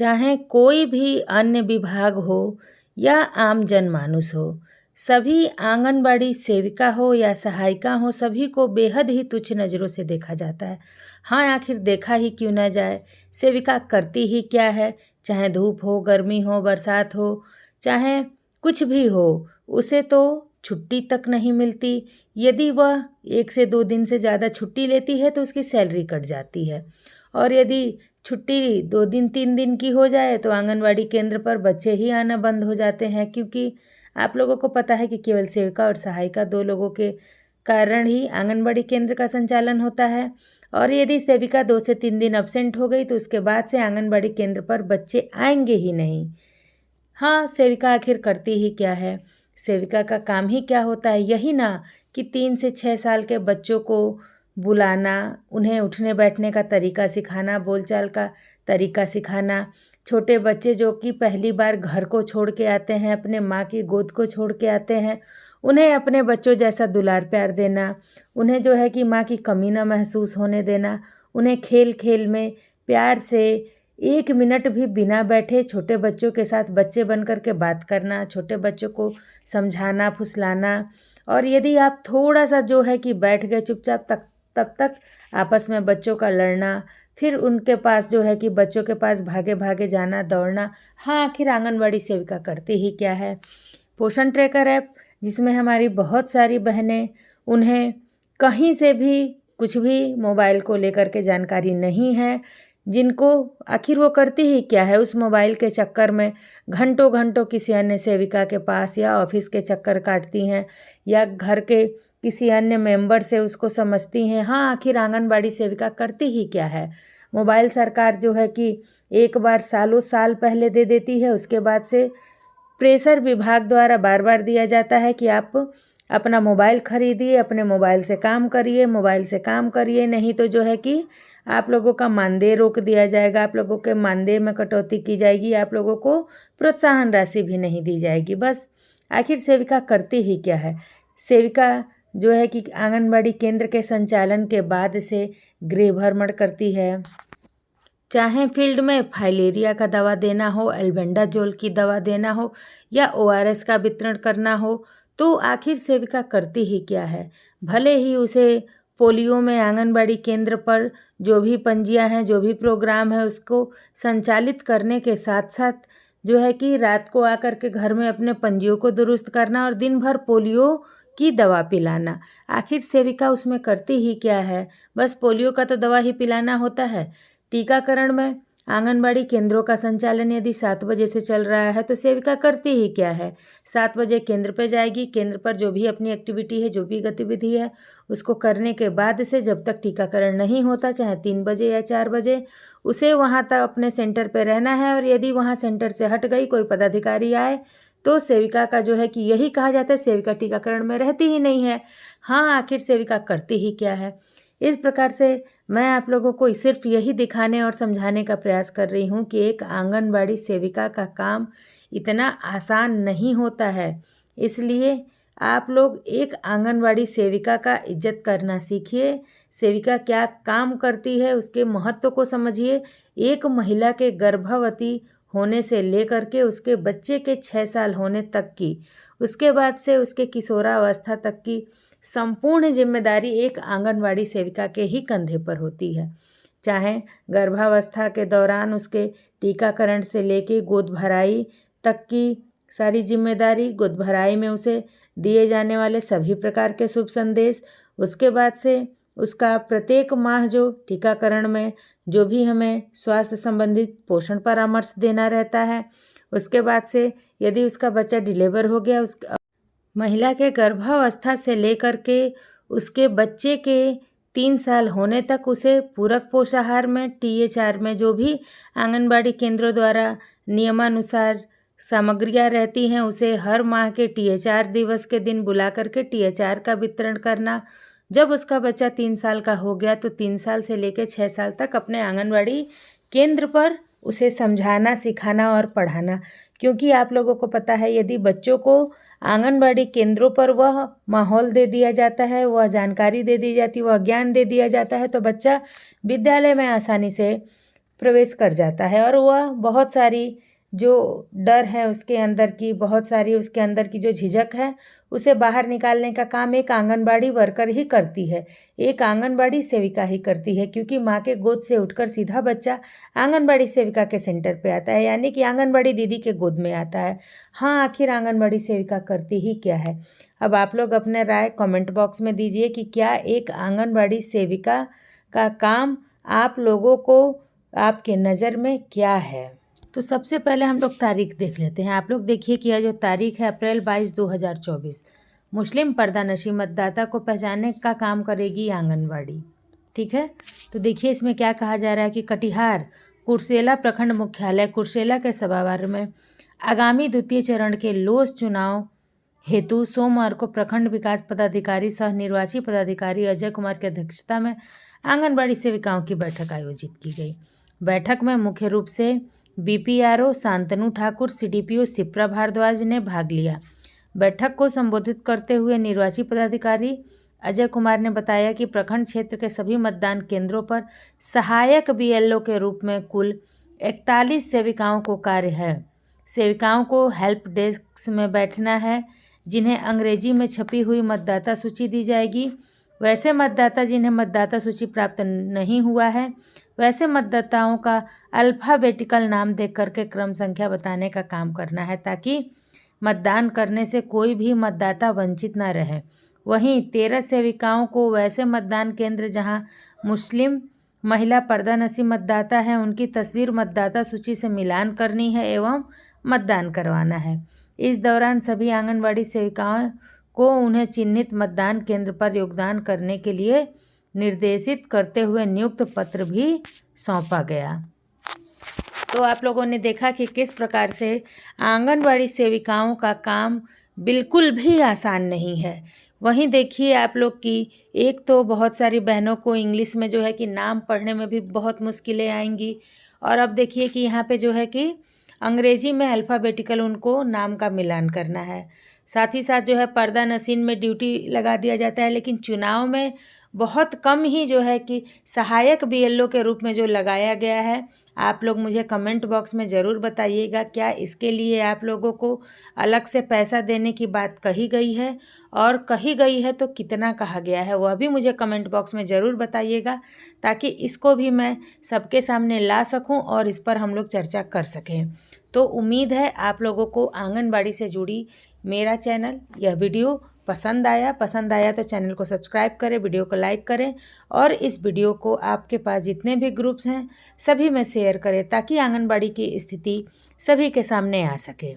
चाहे कोई भी अन्य विभाग हो या आम जनमानुस हो, सभी आंगनबाड़ी सेविका हो या सहायिका हो, सभी को बेहद ही तुच्छ नज़रों से देखा जाता है। हाँ, आखिर देखा ही क्यों ना जाए, सेविका करती ही क्या है। चाहे धूप हो, गर्मी हो, बरसात हो, चाहे कुछ भी हो, उसे तो छुट्टी तक नहीं मिलती। यदि वह 1 से 2 दिन से ज़्यादा छुट्टी लेती है तो उसकी सैलरी कट जाती है। और यदि छुट्टी 2 दिन 3 दिन की हो जाए तो आंगनबाड़ी केंद्र पर बच्चे ही आना बंद हो जाते हैं, क्योंकि आप लोगों को पता है कि केवल सेविका और सहायिका 2 लोगों के कारण ही आंगनबाड़ी केंद्र का संचालन होता है। और यदि सेविका 2 से 3 दिन अब्सेंट हो गई तो उसके बाद से आंगनबाड़ी केंद्र पर बच्चे आएंगे ही नहीं। हाँ, सेविका आखिर करती ही क्या है, सेविका का काम ही क्या होता है, यही ना कि 3 से 6 साल के बच्चों को बुलाना, उन्हें उठने बैठने का तरीका सिखाना, बोलचाल का तरीका सिखाना। छोटे बच्चे जो कि पहली बार घर को छोड़ के आते हैं, अपने माँ की गोद को छोड़ के आते हैं, उन्हें अपने बच्चों जैसा दुलार प्यार देना, उन्हें जो है कि माँ की कमी ना महसूस होने देना, उन्हें खेल खेल में प्यार से 1 मिनट भी बिना बैठे छोटे बच्चों के साथ बच्चे बन कर के बात करना, छोटे बच्चों को समझाना, फुसलाना। और यदि आप थोड़ा सा जो है कि बैठ गए चुपचाप, तब तक आपस में बच्चों का लड़ना, फिर उनके पास जो है कि बच्चों के पास भागे भागे जाना, दौड़ना। हाँ, आखिर आंगनबाड़ी सेविका करती ही क्या है। पोषण ट्रैकर ऐप, जिसमें हमारी बहुत सारी बहनें, उन्हें कहीं से भी कुछ भी मोबाइल को लेकर के जानकारी नहीं है, जिनको आखिर वो करती ही क्या है। उस मोबाइल के चक्कर में घंटों घंटों किसी अन्य सेविका के पास या ऑफिस के चक्कर काटती हैं या घर के किसी अन्य मेंबर से उसको समझती हैं। हाँ, आखिर आंगनबाड़ी सेविका करती ही क्या है। मोबाइल सरकार जो है कि एक बार सालों साल पहले दे देती है, उसके बाद से प्रेशर विभाग द्वारा बार बार दिया जाता है कि आप अपना मोबाइल खरीदिए, अपने मोबाइल से काम करिए, मोबाइल से काम करिए, नहीं तो जो है कि आप लोगों का मानदेय रोक दिया जाएगा, आप लोगों के मानदेय में कटौती की जाएगी, आप लोगों को प्रोत्साहन राशि भी नहीं दी जाएगी। बस आखिर सेविका करती ही क्या है। सेविका जो है कि आंगनबाड़ी केंद्र के संचालन के बाद से गृह भ्रमण करती है, चाहे फील्ड में फाइलेरिया का दवा देना हो, एल्बेंडाजोल की दवा देना हो या ORS का वितरण करना हो, तो आखिर सेविका करती ही क्या है। भले ही उसे पोलियो में आंगनबाड़ी केंद्र पर जो भी पंजियां हैं, जो भी प्रोग्राम है, उसको संचालित करने के साथ साथ जो है कि रात को आकर के घर में अपने पंजियों को दुरुस्त करना और दिन भर पोलियो की दवा पिलाना। आखिर सेविका उसमें करती ही क्या है। बस पोलियो का तो दवा ही पिलाना होता है। टीकाकरण में आंगनबाड़ी केंद्रों का संचालन यदि 7 बजे से चल रहा है तो सेविका करती ही क्या है। 7 बजे केंद्र पे जाएगी, केंद्र पर जो भी अपनी एक्टिविटी है, जो भी गतिविधि है, उसको करने के बाद से जब तक टीकाकरण नहीं होता, चाहे 3 बजे या 4 बजे, उसे वहाँ तक अपने सेंटर पे रहना है। और यदि वहाँ सेंटर से हट गई, कोई पदाधिकारी आए, तो सेविका का जो है कि यही कहा जाता है, सेविका टीकाकरण में रहती ही नहीं है। हाँ, आखिर सेविका करती ही क्या है। इस प्रकार से मैं आप लोगों को सिर्फ यही दिखाने और समझाने का प्रयास कर रही हूँ कि एक आंगनबाड़ी सेविका का काम इतना आसान नहीं होता है। इसलिए आप लोग एक आंगनबाड़ी सेविका का इज्जत करना सीखिए। सेविका क्या काम करती है, उसके महत्व को समझिए। एक महिला के गर्भवती होने से लेकर के उसके बच्चे के 6 साल होने तक की, उसके बाद से उसके किशोरावस्था तक की संपूर्ण जिम्मेदारी एक आंगनबाड़ी सेविका के ही कंधे पर होती है। चाहे गर्भावस्था के दौरान उसके टीकाकरण से लेके गोद भराई तक की सारी जिम्मेदारी, गोद भराई में उसे दिए जाने वाले सभी प्रकार के शुभ संदेश, उसके बाद से उसका प्रत्येक माह जो टीकाकरण में जो भी हमें स्वास्थ्य संबंधित पोषण परामर्श देना रहता है, उसके बाद से यदि उसका बच्चा डिलीवर हो गया, उस महिला के गर्भावस्था से लेकर के उसके बच्चे के 3 साल होने तक उसे पूरक पोषाहार में, THR में जो भी आंगनबाड़ी केंद्रों द्वारा नियमानुसार सामग्रियां रहती हैं, उसे हर माह के THR दिवस के दिन बुला करके THR का वितरण करना। जब उसका बच्चा 3 साल का हो गया तो 3 साल से लेकर 6 साल तक अपने आंगनबाड़ी केंद्र पर उसे समझाना, सिखाना और पढ़ाना। क्योंकि आप लोगों को पता है, यदि बच्चों को आंगनबाड़ी केंद्रों पर वह माहौल दे दिया जाता है, वह जानकारी दे दी जाती है, वह ज्ञान दे दिया जाता है, तो बच्चा विद्यालय में आसानी से प्रवेश कर जाता है और वह बहुत सारी जो डर है उसके अंदर की, बहुत सारी उसके अंदर की जो झिझक है उसे बाहर निकालने का काम एक आंगनबाड़ी वर्कर ही करती है, एक आंगनबाड़ी सेविका ही करती है, क्योंकि माँ के गोद से उठकर सीधा बच्चा आंगनबाड़ी सेविका के सेंटर पे आता है, यानी कि आंगनबाड़ी दीदी के गोद में आता है। हाँ, आखिर आंगनबाड़ी सेविका करती ही क्या है? अब आप लोग अपने राय कमेंट बॉक्स में दीजिए कि क्या एक आंगनबाड़ी सेविका का काम आप लोगों को, आपके नज़र में क्या है? तो सबसे पहले हम लोग तारीख देख लेते हैं। आप लोग देखिए कि यह जो तारीख है अप्रैल 22, 2024, मुस्लिम पर्दानशी मतदाता को पहचानने का काम करेगी आंगनबाड़ी। ठीक है, तो देखिए इसमें क्या कहा जा रहा है कि कटिहार कुर्सेला प्रखंड मुख्यालय कुर्सेला के सभागार में आगामी द्वितीय चरण के लोस चुनाव हेतु सोमवार को प्रखंड विकास पदाधिकारी सह निर्वाची पदाधिकारी अजय कुमार की अध्यक्षता में आंगनबाड़ी सेविकाओं की बैठक आयोजित की गई। बैठक में मुख्य रूप से बीपीआरओ शांतनु ठाकुर, सीडीपीओ शिप्रा भारद्वाज ने भाग लिया। बैठक को संबोधित करते हुए निर्वाची पदाधिकारी अजय कुमार ने बताया कि प्रखंड क्षेत्र के सभी मतदान केंद्रों पर सहायक बीएलओ के रूप में कुल 41 सेविकाओं को कार्य है। सेविकाओं को हेल्प डेस्क में बैठना है, जिन्हें अंग्रेजी में छपी हुई मतदाता सूची दी जाएगी। वैसे मतदाता जिन्हें मतदाता सूची प्राप्त नहीं हुआ है, वैसे मतदाताओं का अल्फ़ाबेटिकल नाम देख करके क्रम संख्या बताने का काम करना है, ताकि मतदान करने से कोई भी मतदाता वंचित न रहे। वहीं 13 सेविकाओं को वैसे मतदान केंद्र जहां मुस्लिम महिला पर्दानशी मतदाता है, उनकी तस्वीर मतदाता सूची से मिलान करनी है एवं मतदान करवाना है। इस दौरान सभी आंगनबाड़ी सेविकाओं को उन्हें चिन्हित मतदान केंद्र पर योगदान करने के लिए निर्देशित करते हुए नियुक्त पत्र भी सौंपा गया। तो आप लोगों ने देखा कि किस प्रकार से आंगनबाड़ी सेविकाओं का काम बिल्कुल भी आसान नहीं है। वहीं देखिए आप लोग कि एक तो बहुत सारी बहनों को इंग्लिश में जो है कि नाम पढ़ने में भी बहुत मुश्किलें आएंगी, और अब देखिए कि यहाँ पे जो है कि अंग्रेजी में अल्फ़ाबेटिकल उनको नाम का मिलान करना है। साथ ही साथ जो है पर्दा नशीन में ड्यूटी लगा दिया जाता है, लेकिन चुनाव में बहुत कम ही जो है कि सहायक बीएलओ के रूप में जो लगाया गया है। आप लोग मुझे कमेंट बॉक्स में ज़रूर बताइएगा, क्या इसके लिए आप लोगों को अलग से पैसा देने की बात कही गई है, और कही गई है तो कितना कहा गया है, वह भी मुझे कमेंट बॉक्स में ज़रूर बताइएगा, ताकि इसको भी मैं सबके सामने ला सकूं और इस पर हम लोग चर्चा कर सकें। तो उम्मीद है आप लोगों को आंगनबाड़ी से जुड़ी मेरा चैनल यह वीडियो पसंद आया तो चैनल को सब्सक्राइब करें, वीडियो को लाइक करें, और इस वीडियो को आपके पास जितने भी ग्रुप्स हैं सभी में शेयर करें, ताकि आंगनबाड़ी की स्थिति सभी के सामने आ सके।